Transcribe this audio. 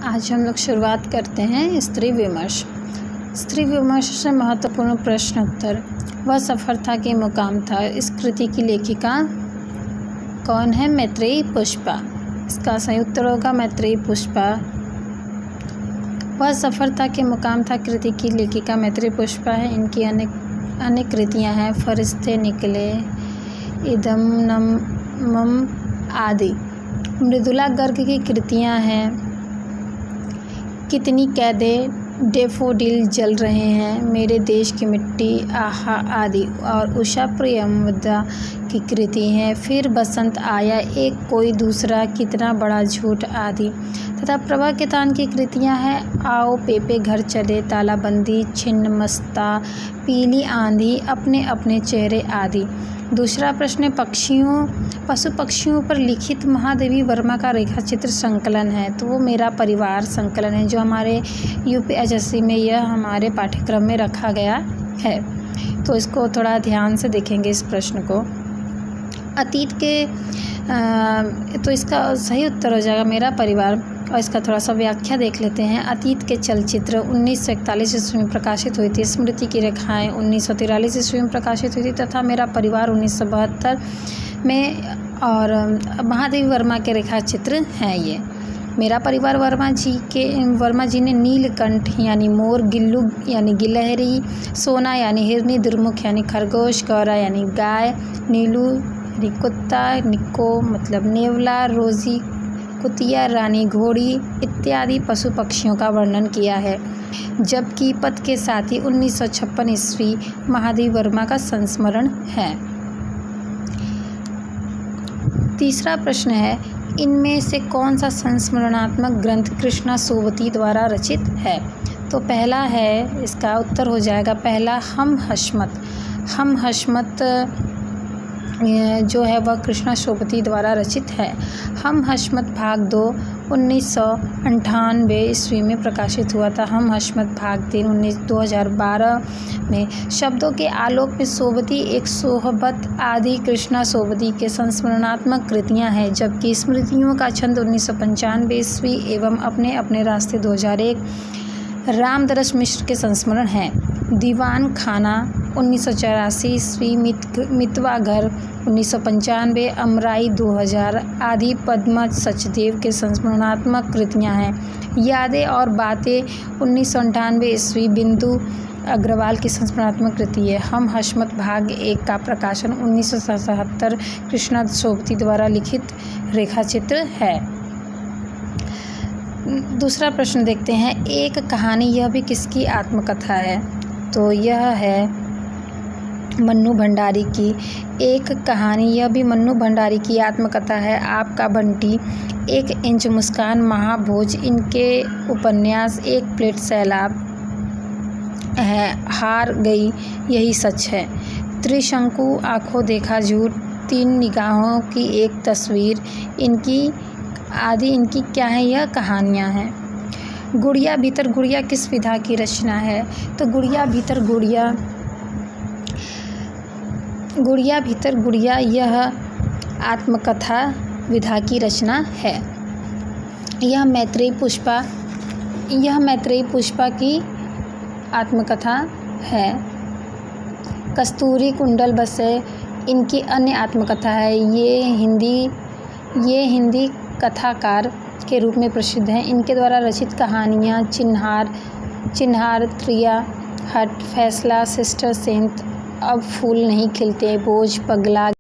आज हम लोग शुरुआत करते हैं स्त्री विमर्श। स्त्री विमर्श से महत्वपूर्ण प्रश्न उत्तर। वह सफलता के मुकाम था। इस कृति की लेखिका कौन है? मैत्रेयी पुष्पा। इसका सही उत्तर होगा मैत्रेयी पुष्पा। वह सफलता के मुकाम था कृति की लेखिका मैत्रेयी पुष्पा है। इनकी अनेक कृतियाँ हैं। फरिश्ते निकले, इदम नमम आदि। मृदुला गर्ग की कृतियाँ हैं। कितनी कैदें, डेफोडिल जल रहे हैं, मेरे देश की मिट्टी, आहा आदि। और उषा प्रियमवदा की कृति हैं। फिर बसंत आया, एक कोई दूसरा, कितना बड़ा झूठ आदि। तथा प्रभा केतान की कृतियां हैं। आओ पेपे घर चले, तालाबंदी, छिन्नमस्ता, पीली आंधी, अपने अपने चेहरे आदि। दूसरा प्रश्न पशु पक्षियों पर लिखित महादेवी वर्मा का रेखाचित्र संकलन है। तो वो मेरा परिवार संकलन है, जो हमारे यूपीएससी में यह हमारे पाठ्यक्रम में रखा गया है। तो इसको थोड़ा ध्यान से देखेंगे इस प्रश्न को। अतीत के तो इसका सही उत्तर हो जाएगा मेरा परिवार। और इसका थोड़ा सा व्याख्या देख लेते हैं। अतीत के चलचित्र 1941 ईस्वी में प्रकाशित हुई थी। स्मृति की रेखाएं 1943 ईस्वी में प्रकाशित हुई थी तथा मेरा परिवार 1972 में। और महादेवी वर्मा के रेखाचित्र हैं ये। मेरा परिवार वर्मा जी ने नीलकंठ यानी मोर, गिल्लू यानी गिलहरी, सोना यानी हिरनी, दुर्मुख यानी खरगोश, गौरा यानी गाय, नीलू यानी कुत्ता, निको मतलब नेवला, रोजी कुतिया, रानी घोड़ी इत्यादि पशु पक्षियों का वर्णन किया है। जबकि पद के साथ ही 1956 ईस्वी महादेवी वर्मा का संस्मरण है। तीसरा प्रश्न है, इनमें से कौन सा संस्मरणात्मक ग्रंथ कृष्णा सोबती द्वारा रचित है? तो पहला है, इसका उत्तर हो जाएगा पहला हम हशमत जो है वह कृष्णा सोबती द्वारा रचित है। हम हशमत भाग 2 1998 ईस्वी में प्रकाशित हुआ था। हम हशमत भाग 3 2012 में। शब्दों के आलोक में सोबती एक सोहबत आदि कृष्णा सोबती के संस्मरणात्मक कृतियां हैं। जबकि स्मृतियों का छंद 1995 ईस्वी एवं अपने अपने रास्ते 2001 रामदरस मिश्र के संस्मरण हैं। दीवान खाना 1984 ईस्वी, मितवा घर 1995, अमराई 2000 आदि पद्मा सचदेव के संस्मरणात्मक कृतियां हैं। यादें और बातें 1998 ईस्वी, बिंदु अग्रवाल की संस्मरणात्मक कृति है। हम हशमत भाग 1 का प्रकाशन 1977 कृष्णा सोबती द्वारा लिखित रेखाचित्र है। दूसरा प्रश्न देखते हैं, एक कहानी यह भी किसकी आत्मकथा है? तो यह है मन्नू भंडारी की। एक कहानी यह भी मन्नू भंडारी की आत्मकथा है। आपका बंटी, 1 इंच मुस्कान, महाभोज इनके उपन्यास। 1 प्लेट सैलाब है, हार गई यही सच है। त्रिशंकु, आंखों देखा झूठ, 3 निगाहों की एक तस्वीर इनकी क्या है? यह कहानियाँ हैं। गुड़िया भीतर गुड़िया किस विधा की रचना है? तो गुड़िया भीतर गुड़िया यह आत्मकथा विधा की रचना है। यह मैत्रेयी पुष्पा की आत्मकथा है। कस्तूरी कुंडल बसे इनकी अन्य आत्मकथा है। ये हिंदी कथाकार के रूप में प्रसिद्ध हैं। इनके द्वारा रचित कहानियाँ चिन्हार, त्रिया हट, फैसला, सिस्टर सेंट, अब फूल नहीं खिलते, बोझ, पगला।